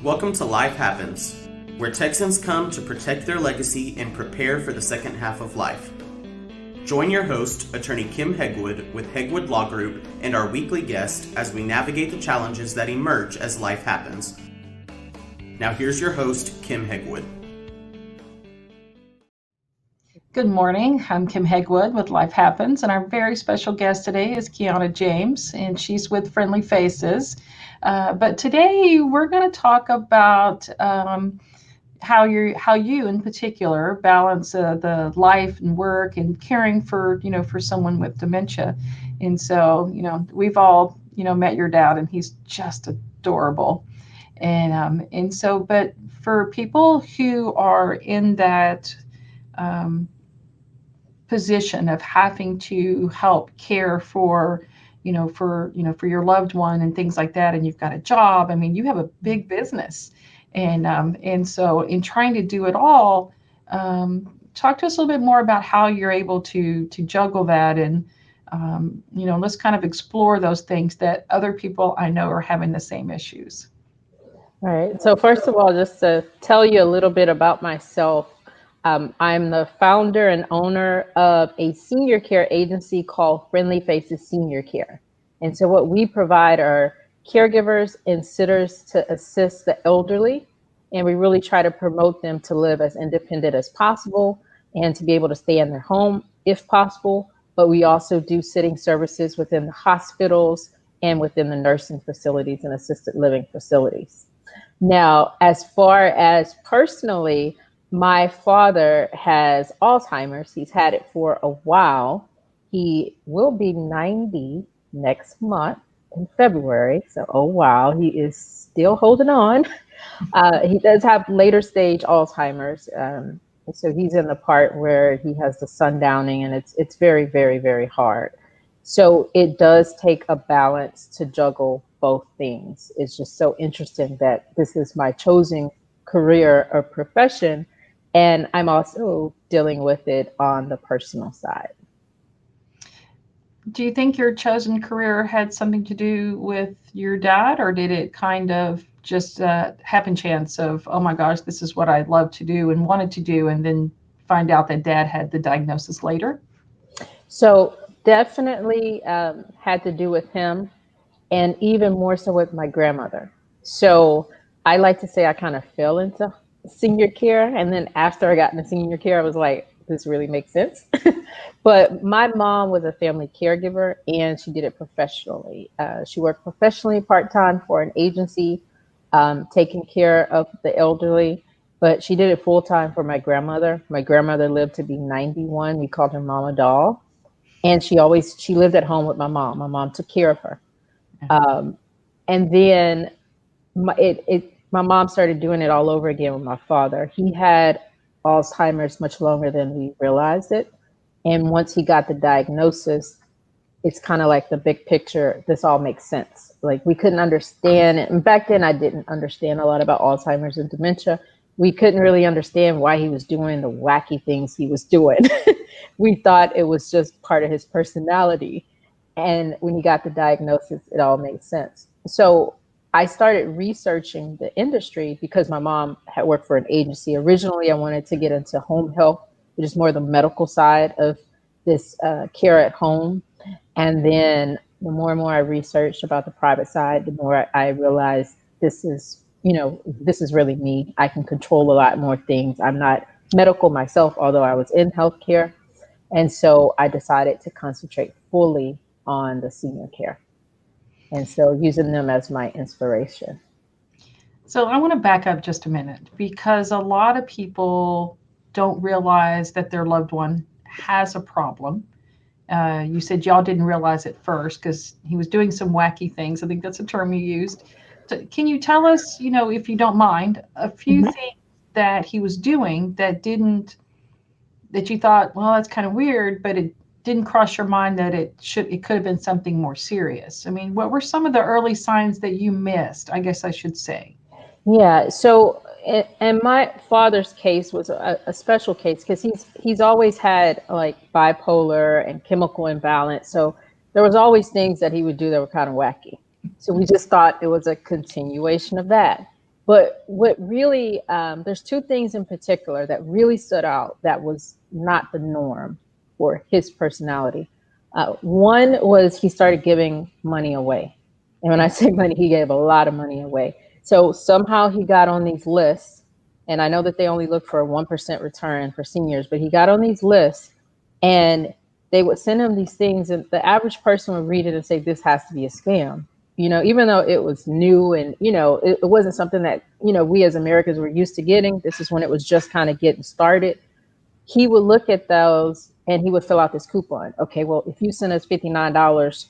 Welcome to Life Happens, where Texans come to protect their legacy and prepare for the second half of life. Join your host, attorney Kim Hegwood with Hegwood Law Group, and our weekly guest as we navigate the challenges that emerge as life happens. Now here's your host, Kim Hegwood. Good morning. I'm Kim Hegwood with Life Happens, and our very special guest today is Qiana James, and she's with Friendly Faces. But today we're going to talk about how you in particular balance the life and work and caring for someone with dementia. And so we've all met your dad, and he's just adorable. And so, but for people who are in that position of having to help care for your loved one and things like that, and you've got a job, I mean, you have a big business, and so in trying to do it all, talk to us a little bit more about how you're able to juggle that, and let's kind of explore those things that other people I know are having the same issues. All right. So first of all, just to tell you a little bit about myself, I'm the founder and owner of a senior care agency called Friendly Faces Senior Care. And so what we provide are caregivers and sitters to assist the elderly. And we really try to promote them to live as independent as possible and to be able to stay in their home if possible. But we also do sitting services within the hospitals and within the nursing facilities and assisted living facilities. Now, as far as personally, my father has Alzheimer's. He's had it for a while. He will be 90 next month in February. So, oh wow, he is still holding on. He does have later stage Alzheimer's. So he's in the part where he has the sundowning, and it's very, very, very hard. So it does take a balance to juggle both things. It's just so interesting that this is my chosen career or profession, and I'm also dealing with it on the personal side. Do you think your chosen career had something to do with your dad, or did it kind of just happen chance of, oh my gosh, this is what I love to do and wanted to do, and then find out that dad had the diagnosis later? So definitely had to do with him, and even more so with my grandmother. So I like to say I kind of fell into senior care, and then after I got into senior care, I was like, this really makes sense. But my mom was a family caregiver, and she did it professionally. She worked professionally part-time for an agency, taking care of the elderly, but she did it full-time for my grandmother. My grandmother lived to be 91. We called her Mama Doll. And she lived at home with my mom. My mom took care of her. And then my mom started doing it all over again with my father. He had Alzheimer's much longer than we realized it. And once he got the diagnosis, it's kind of like the big picture. This all makes sense. Like, we couldn't understand it. And back then I didn't understand a lot about Alzheimer's and dementia. We couldn't really understand why he was doing the wacky things he was doing. We thought it was just part of his personality. And when he got the diagnosis, it all made sense. So I started researching the industry because my mom had worked for an agency. Originally, I wanted to get into home health, which is more the medical side of this care at home. And then the more and more I researched about the private side, the more I realized this is really me. I can control a lot more things. I'm not medical myself, although I was in healthcare. And so I decided to concentrate fully on the senior care. And so using them as my inspiration. So I want to back up just a minute, because a lot of people don't realize that their loved one has a problem. You said y'all didn't realize it first because he was doing some wacky things. I think that's a term you used. So can you tell us, if you don't mind, a few things that he was doing that you thought, well, that's kind of weird, but it didn't cross your mind that it could have been something more serious? I mean, what were some of the early signs that you missed, I guess I should say? Yeah. So, and my father's case was a special case because he's always had like bipolar and chemical imbalance. So there was always things that he would do that were kind of wacky. So we just thought it was a continuation of that. But what really, there's two things in particular that really stood out that was not the norm for his personality. One was he started giving money away. And when I say money, he gave a lot of money away. So somehow he got on these lists. And I know that they only look for a 1% return for seniors, but he got on these lists and they would send him these things. And the average person would read it and say, this has to be a scam, even though it was new and, it wasn't something that, we as Americans were used to getting. This is when it was just kind of getting started. He would look at those and he would fill out this coupon. Okay, well, if you send us $59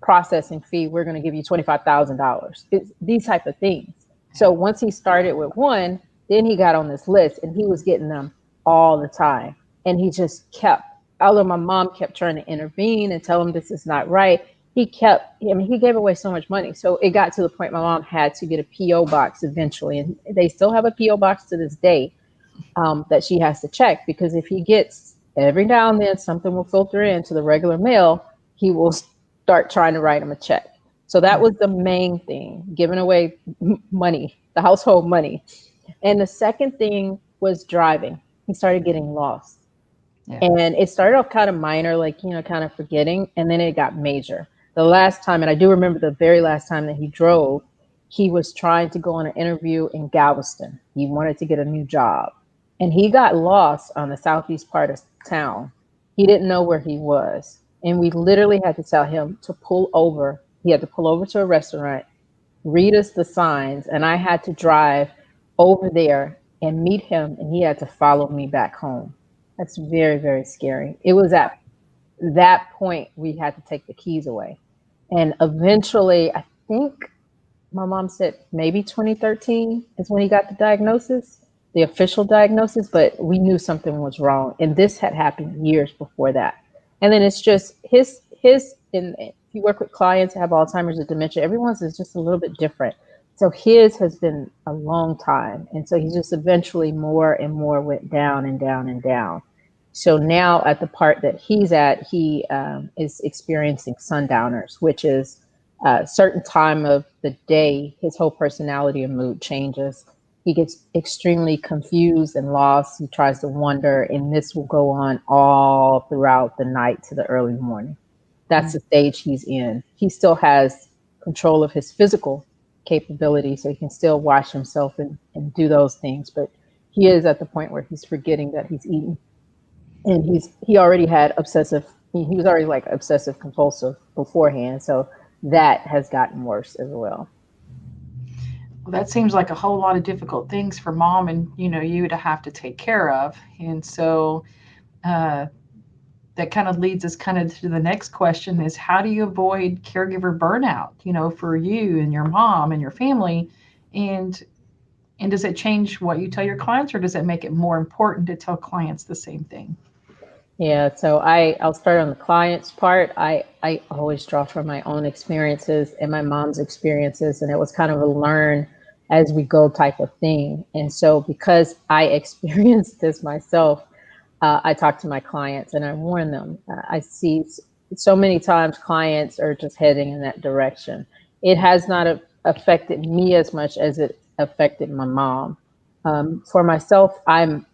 processing fee, we're going to give you $25,000. These type of things. So once he started with one, then he got on this list and he was getting them all the time. And he just kept, although my mom kept trying to intervene and tell him this is not right, he gave away so much money. So it got to the point my mom had to get a P.O. box eventually. And they still have a P.O. box to this day that she has to check, because if he gets, every now and then something will filter into the regular mail, he will start trying to write him a check. So that was the main thing, giving away money, the household money. And the second thing was driving. He started getting lost. Yeah. And it started off kind of minor, like, kind of forgetting. And then it got major. The last time, and I do remember the very last time that he drove, he was trying to go on an interview in Galveston. He wanted to get a new job. And he got lost on the southeast part of town. He didn't know where he was. And we literally had to tell him to pull over. He had to pull over to a restaurant, read us the signs. And I had to drive over there and meet him. And he had to follow me back home. That's very, very scary. It was at that point we had to take the keys away. And eventually, I think my mom said maybe 2013 is when he got the diagnosis, the official diagnosis, but we knew something was wrong. And this had happened years before that. And then it's just and if you work with clients who have Alzheimer's or dementia, everyone's is just a little bit different. So his has been a long time. And so he just eventually more and more went down and down and down. So now at the part that he's at, he is experiencing sundowners, which is a certain time of the day, his whole personality and mood changes. He gets extremely confused and lost. He tries to wonder, and this will go on all throughout the night to the early morning. That's the stage he's in. He still has control of his physical capability, so he can still wash himself and do those things. But he is at the point where he's forgetting that he's eating. And he already had he was already like obsessive compulsive beforehand. So that has gotten worse as well. Well, that seems like a whole lot of difficult things for mom and, you to have to take care of. And so that kind of leads us kind of to the next question is, how do you avoid caregiver burnout, for you and your mom and your family? And does it change what you tell your clients, or does it make it more important to tell clients the same thing? Yeah, so I'll start on the client's part. I always draw from my own experiences and my mom's experiences, and it was kind of a learn as we go type of thing. And so because I experienced this myself, I talk to my clients and I warn them. I see so many times clients are just heading in that direction. It has not affected me as much as it affected my mom. For myself, I'm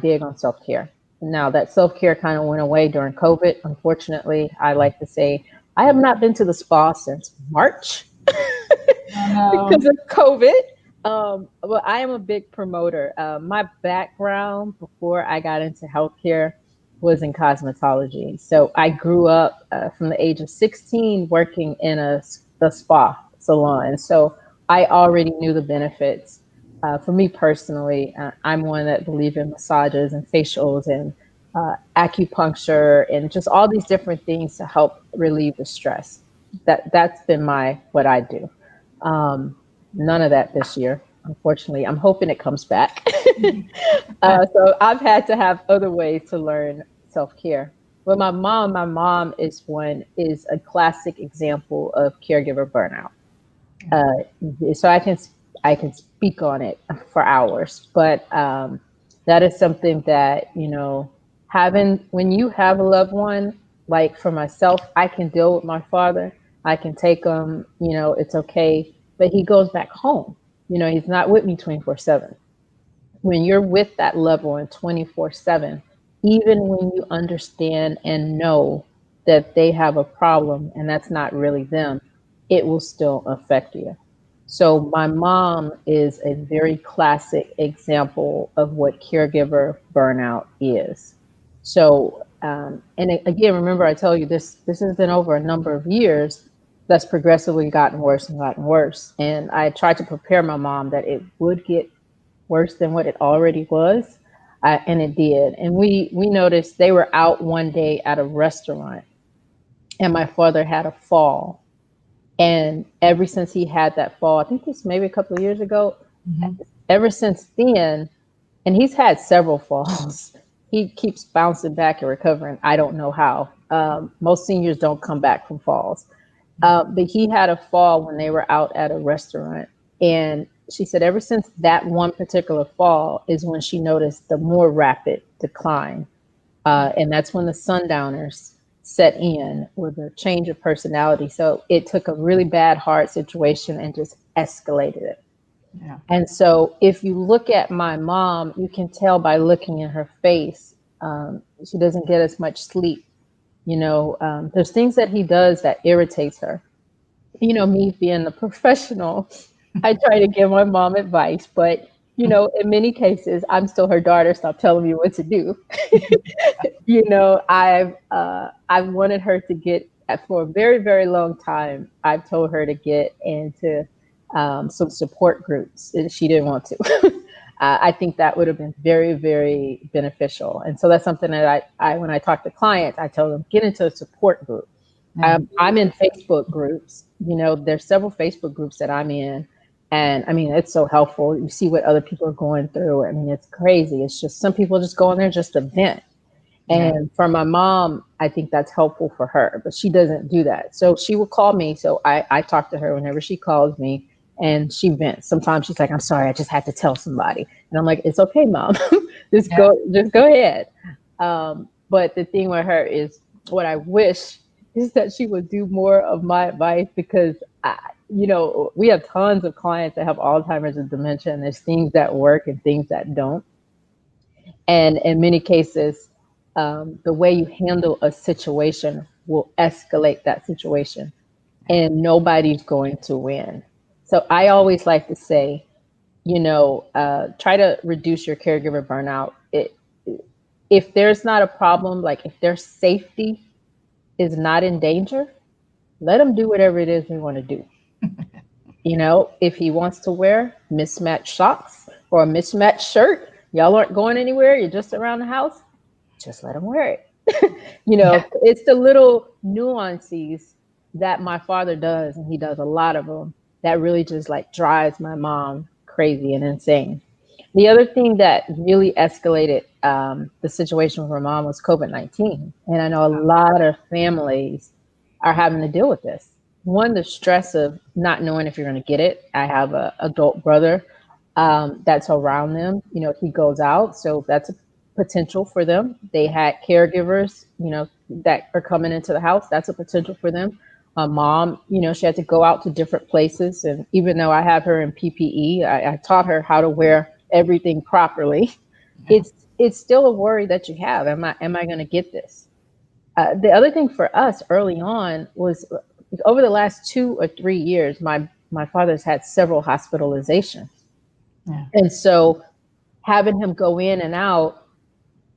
big on self-care. Now that self-care kind of went away during COVID. Unfortunately, I like to say I have not been to the spa since March because of COVID. But I am a big promoter. My background before I got into healthcare was in cosmetology. So I grew up from the age of 16 working in a spa salon. So I already knew the benefits. For me personally, I'm one that believes in massages and facials and acupuncture and just all these different things to help relieve the stress. That's been what I do. None of that this year, unfortunately. I'm hoping it comes back. So I've had to have other ways to learn self-care. But my mom is a classic example of caregiver burnout. So I can speak on it for hours, but that is something that, when you have a loved one, like for myself, I can deal with my father. I can take him, it's okay, but he goes back home. He's not with me 24/7. When you're with that loved one 24/7, even when you understand and know that they have a problem and that's not really them, it will still affect you. So my mom is a very classic example of what caregiver burnout is. So, again, remember I tell you this has been over a number of years that's progressively gotten worse and gotten worse. And I tried to prepare my mom that it would get worse than what it already was. And it did. And we noticed they were out one day at a restaurant and my father had a fall. And ever since he had that fall, I think this maybe a couple of years ago, ever since then, and he's had several falls, he keeps bouncing back and recovering. I don't know how. Most seniors don't come back from falls. But he had a fall when they were out at a restaurant. And she said ever since that one particular fall is when she noticed the more rapid decline. And that's when the sundowners set in with a change of personality. So it took a really bad, hard situation and just escalated it. Yeah. And so if you look at my mom, you can tell by looking in her face, she doesn't get as much sleep. There's things that he does that irritates her. Me being the professional, I try to give my mom advice, but in many cases, I'm still her daughter. Stop telling me what to do. I've wanted her to get for a very, very long time. I've told her to get into some support groups, and she didn't want to. I think that would have been very, very beneficial. And so that's something that I when I talk to clients, I tell them get into a support group. I'm in Facebook groups. There's several Facebook groups that I'm in. And I mean, it's so helpful. You see what other people are going through. I mean, it's crazy. It's just some people just go in there just to vent. And for my mom, I think that's helpful for her, but she doesn't do that. So she will call me. So I talk to her whenever she calls me and she vents. Sometimes she's like, I'm sorry, I just had to tell somebody. And I'm like, it's okay, mom. just go ahead. But the thing with her is what I wish is that she would do more of my advice because we have tons of clients that have Alzheimer's and dementia, and there's things that work and things that don't. And in many cases, the way you handle a situation will escalate that situation, and nobody's going to win. So I always like to say, try to reduce your caregiver burnout. If there's not a problem, like if their safety is not in danger, let them do whatever it is they want to do. If he wants to wear mismatched socks or a mismatched shirt, y'all aren't going anywhere, you're just around the house, just let him wear it. It's the little nuances that my father does, and he does a lot of them, that really just like drives my mom crazy and insane. The other thing that really escalated the situation for mom was COVID-19. And I know a lot of families are having to deal with this. One, the stress of not knowing if you're going to get it. I have an adult brother that's around them. He goes out. So that's a potential for them. They had caregivers, that are coming into the house. That's a potential for them. Mom, she had to go out to different places. And even though I have her in PPE, I taught her how to wear everything properly. It's still a worry that you have. Am I going to get this? The other thing for us early on was over the last 2 or 3 years, my father's had several hospitalizations. Yeah. And so having him go in and out,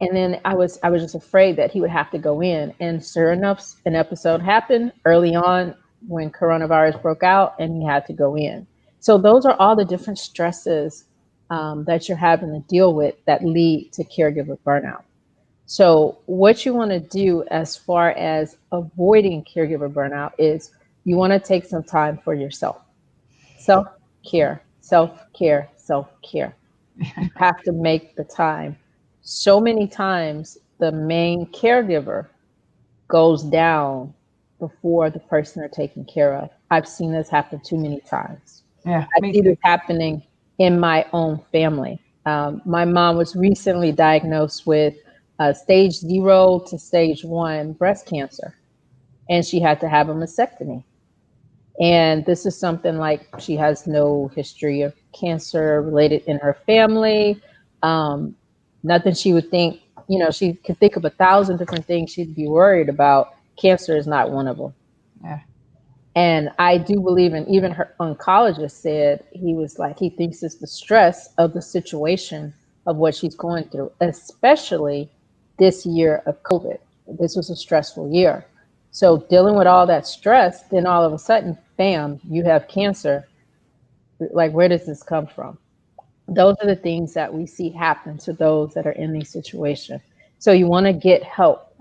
and then I was just afraid that he would have to go in. And sure enough, an episode happened early on when coronavirus broke out and he had to go in. So those are all the different stresses that you're having to deal with that lead to caregiver burnout. So what you want to do as far as avoiding caregiver burnout is you want to take some time for yourself. Self-care, self-care, self-care. You have to make the time. So many times the main caregiver goes down before the person they're taking care of. I've seen this happen too many times. Yeah, I see this happening in my own family. My mom was recently diagnosed with stage 0 to stage 1 breast cancer, and she had to have a mastectomy. And this is something like she has no history of cancer related in her family. Nothing she would think, she could think of 1,000 different things she'd be worried about. Cancer is not one of them. Yeah. And I do believe, and even her oncologist said, he thinks it's the stress of the situation of what she's going through, especially this year of COVID. This was a stressful year. So dealing with all that stress, then all of a sudden, bam, you have cancer. Like, where does this come from? Those are the things that we see happen to those that are in these situations. So you want to get help.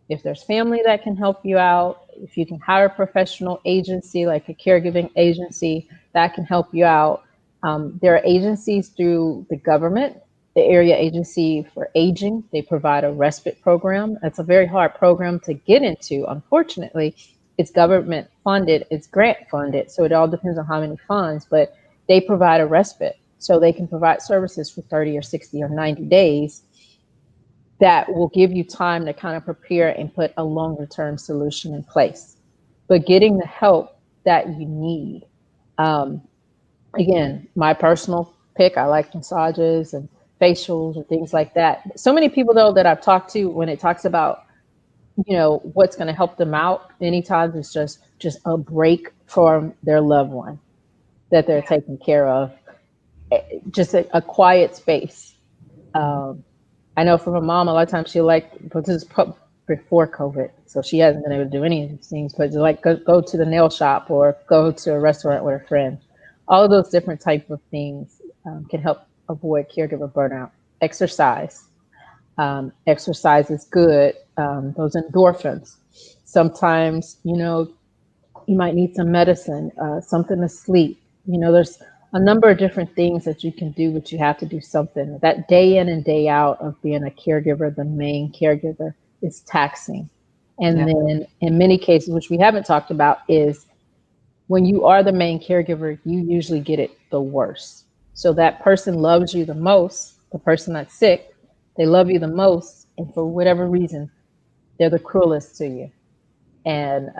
If there's family that can help you out, if you can hire a professional agency like a caregiving agency that can help you out. There are agencies through the government, the Area Agency for Aging. They provide a respite program. That's a very hard program to get into. Unfortunately, it's government funded, it's grant funded, so it all depends on how many funds, but they provide a respite. So they can provide services for 30 or 60 or 90 days that will give you time to kind of prepare and put a longer term solution in place. But getting the help that you need. Again, my personal pick, I like massages and facials and things like that. So many people, though, that I've talked to, when it talks about, what's going to help them out, many times it's just a break from their loved one that they're taking care of, just a quiet space. I know for my mom, a lot of times she but this is before COVID, so she hasn't been able to do any of these things, but go to the nail shop or go to a restaurant with a friend. All of those different type of things can help avoid caregiver burnout. Exercise. Exercise is good. Those endorphins. Sometimes, you might need some medicine, something to sleep. There's a number of different things that you can do, but you have to do something. That day in and day out of being a caregiver, the main caregiver, is taxing. And then in many cases, which we haven't talked about, is when you are the main caregiver, you usually get it the worst. So that person loves you the most, the person that's sick, they love you the most. And for whatever reason, they're the cruelest to you. And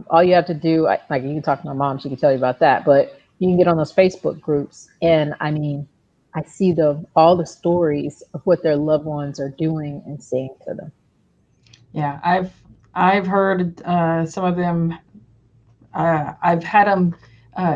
all you have to do, like you can talk to my mom, she can tell you about that, but you can get on those Facebook groups. And I mean, I see all the stories of what their loved ones are doing and saying to them. Yeah, I've heard some of them. I've had them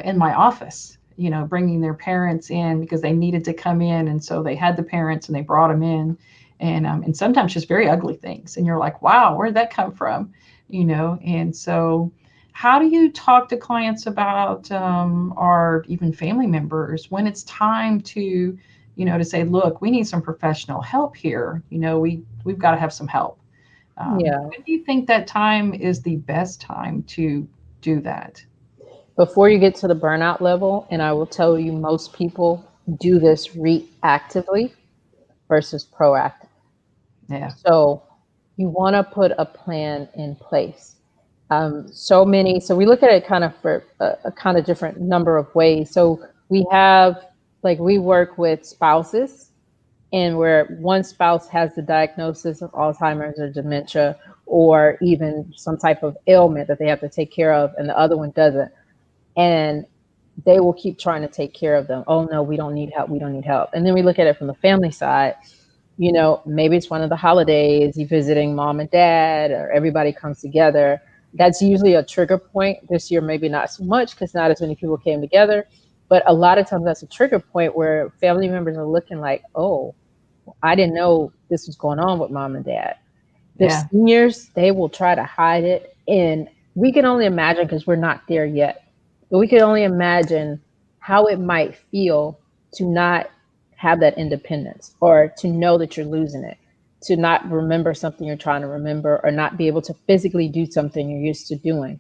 in my office, bringing their parents in because they needed to come in, and so they had the parents and they brought them in, and sometimes just very ugly things, and you're like, wow, where did that come from, And so, how do you talk to clients about or even family members when it's time to, to say, look, we need some professional help here. We've got to have some help. Yeah. When do you think that time is the best time to do that? Before you get to the burnout level, and I will tell you, most people do this reactively versus proactive. Yeah. So you want to put a plan in place. So we look at it kind of for a kind of different number of ways. So we work with spouses, and where one spouse has the diagnosis of Alzheimer's or dementia, or even some type of ailment that they have to take care of, and the other one doesn't. And they will keep trying to take care of them. Oh no, we don't need help. We don't need help. And then we look at it from the family side. Maybe it's one of the holidays, you're visiting mom and dad, or everybody comes together. That's usually a trigger point. This year, maybe not so much because not as many people came together. But a lot of times that's a trigger point where family members are looking like, oh, I didn't know this was going on with mom and dad. The seniors, they will try to hide it. And we can only imagine, because we're not there yet, but we can only imagine how it might feel to not have that independence, or to know that you're losing it, to not remember something you're trying to remember, or not be able to physically do something you're used to doing.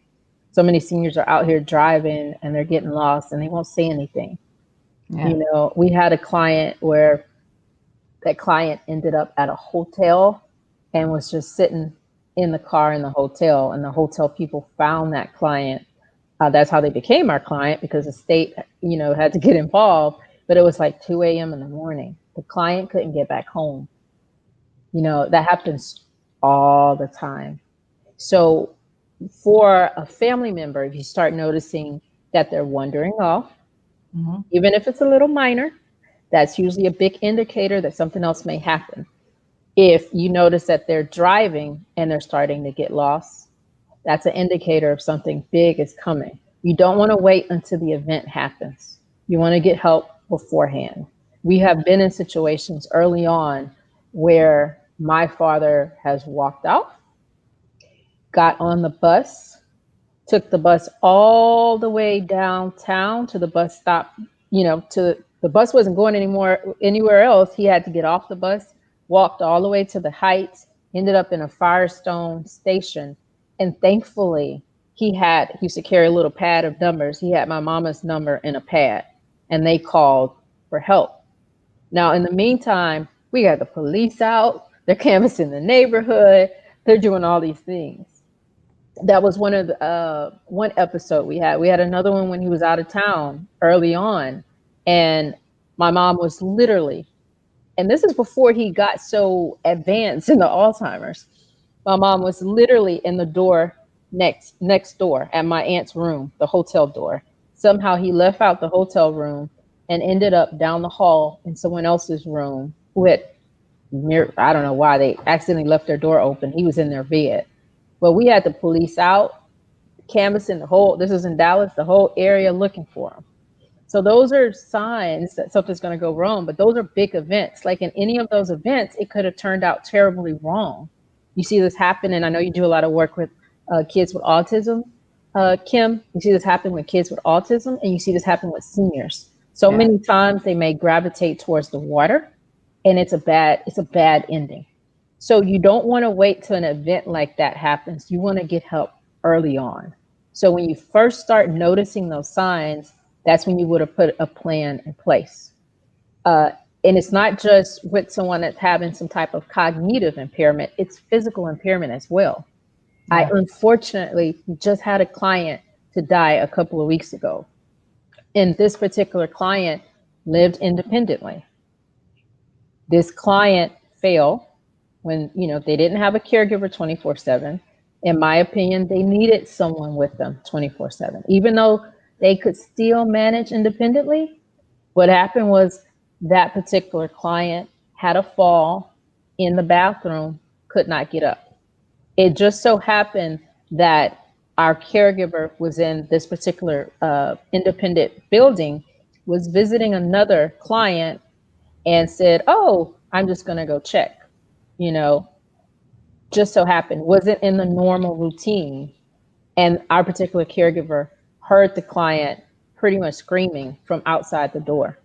So many seniors are out here driving and they're getting lost and they won't say anything. Yeah. We had a client where that client ended up at a hotel and was just sitting in the car in the hotel, and the hotel people found that client. That's how they became our client, because the state, had to get involved. But it was like 2 a.m. in the morning. The client couldn't get back home. That happens all the time. So for a family member, if you start noticing that they're wandering off, Mhm. Even if it's a little minor, that's usually a big indicator that something else may happen. If you notice that they're driving and they're starting to get lost, that's an indicator of something big is coming. You don't want to wait until the event happens. You want to get help beforehand. We have been in situations early on where my father has walked out, got on the bus, took the bus all the way downtown to the bus stop, to the bus wasn't going anywhere else. He had to get off the bus, walked all the way to the Heights, ended up in a Firestone station. And thankfully, he used to carry a little pad of numbers. He had my mama's number in a pad, and they called for help. Now, in the meantime, we got the police out, they're canvassing the neighborhood, they're doing all these things. That was one episode we had. We had another one when he was out of town early on, and my mom was literally, and this is before he got so advanced in the Alzheimer's. My mom was literally in the door next door at my aunt's room, the hotel door. Somehow he left out the hotel room and ended up down the hall in someone else's room who had I don't know why they accidentally left their door open. He was in their bed. But we had the police out, canvassing this is in Dallas, the whole area looking for him. So those are signs that something's going to go wrong, but those are big events. Like in any of those events, it could have turned out terribly wrong. You see this happen, and I know you do a lot of work with kids with autism, Kim. You see this happen with kids with autism, and you see this happen with seniors. So many times they may gravitate towards the water, and it's a bad ending. So you don't want to wait till an event like that happens. You want to get help early on. So when you first start noticing those signs, that's when you would have put a plan in place. And it's not just with someone that's having some type of cognitive impairment, it's physical impairment as well. Yeah. I unfortunately just had a client to die a couple of weeks ago. And this particular client lived independently. This client failed when they didn't have a caregiver 24/7. In my opinion, they needed someone with them 24/7. Even though they could still manage independently, what happened was that particular client had a fall in the bathroom, could not get up. It just so happened that our caregiver was in this particular independent building, was visiting another client, and said, "Oh, I'm just going to go check." Just so happened, wasn't in the normal routine. And our particular caregiver heard the client pretty much screaming from outside the door.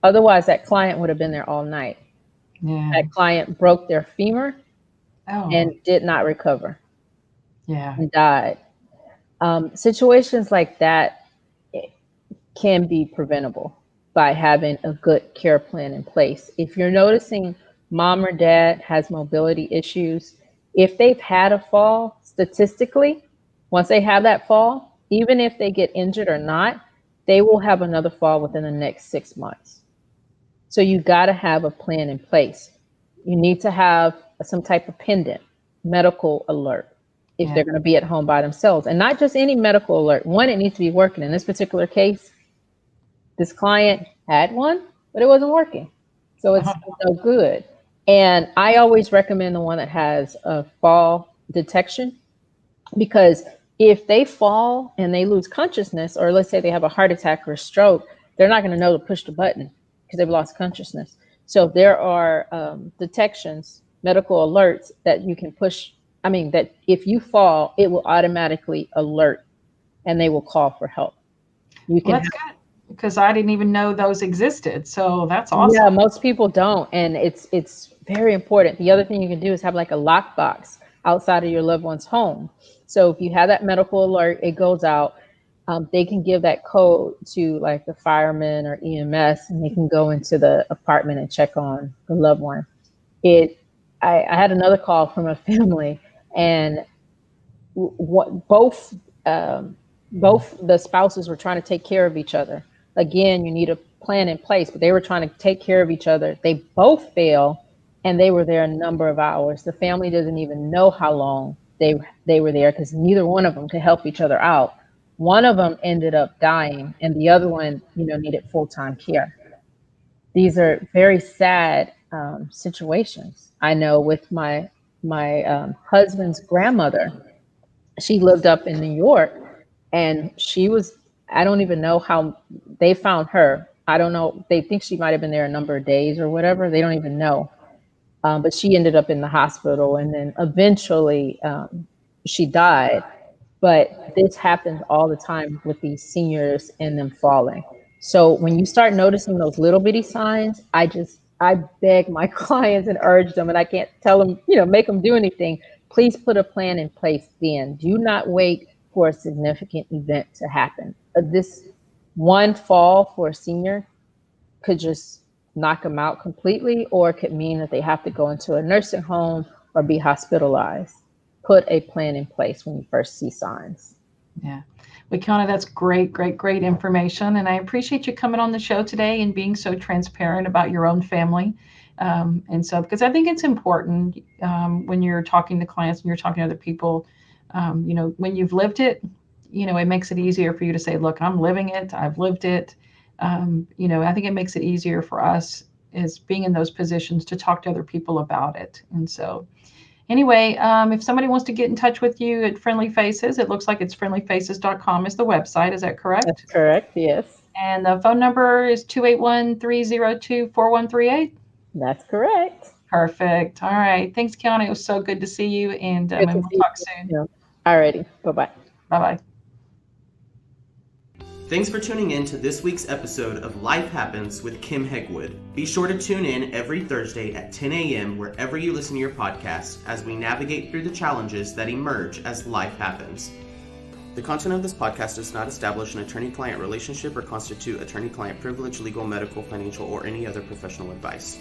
Otherwise, that client would have been there all night. Yeah. That client broke their femur and did not recover. Yeah. And died. Situations like that can be preventable by having a good care plan in place. If you're noticing mom or dad has mobility issues, if they've had a fall, statistically, once they have that fall, even if they get injured or not, they will have another fall within the next 6 months. So you got to have a plan in place. You need to have some type of pendant, medical alert, if they're going to be at home by themselves. And not just any medical alert. One, it needs to be working. In this particular case, this client had one, but it wasn't working. So it's no good. And I always recommend the one that has a fall detection, because if they fall and they lose consciousness, or let's say they have a heart attack or a stroke, they're not going to know to push the button because they've lost consciousness. So there are detections, medical alerts that you can push. I mean, that if you fall, it will automatically alert and they will call for help. You can that's good, because I didn't even know those existed. So that's awesome. Yeah, most people don't. And it's very important. The other thing you can do is have like a lockbox outside of your loved one's home. So if you have that medical alert, it goes out. They can give that code to like the firemen or EMS, and they can go into the apartment and check on the loved one. I had another call from a family, and both the spouses were trying to take care of each other. Again, you need a plan in place, but they were trying to take care of each other. They both failed, and they were there a number of hours. The family doesn't even know how long they were there, because neither one of them could help each other out. One of them ended up dying, and the other one, needed full-time care. These are very sad situations. I know with my husband's grandmother, she lived up in New York, and she was, I don't even know how they found her. I don't know. They think she might have been there a number of days or whatever. They don't even know. But she ended up in the hospital, and then eventually she died. But this happens all the time with these seniors and them falling. So when you start noticing those little bitty signs, I beg my clients and urge them, and I can't tell them, make them do anything. Please put a plan in place then. Do not wait for a significant event to happen. This one fall for a senior could just knock them out completely, or it could mean that they have to go into a nursing home or be hospitalized. Put a plan in place when you first see signs. Yeah. Well, Qiana, that's great information. And I appreciate you coming on the show today and being so transparent about your own family. And so, because I think it's important when you're talking to clients and you're talking to other people, when you've lived it, it makes it easier for you to say, look, I'm living it. I've lived it. I think it makes it easier for us as being in those positions to talk to other people about it. And so anyway, if somebody wants to get in touch with you at Friendly Faces, it looks like it's friendlyfaces.com is the website. Is that correct? That's correct, yes. And the phone number is 281-302-4138? That's correct. Perfect. All right. Thanks, Qiana. It was so good to see you, and we'll talk soon. All righty. Bye-bye. Bye-bye. Thanks for tuning in to this week's episode of Life Happens with Kim Hegwood. Be sure to tune in every Thursday at 10 a.m. wherever you listen to your podcast as we navigate through the challenges that emerge as life happens. The content of this podcast does not establish an attorney-client relationship or constitute attorney-client privilege, legal, medical, financial, or any other professional advice.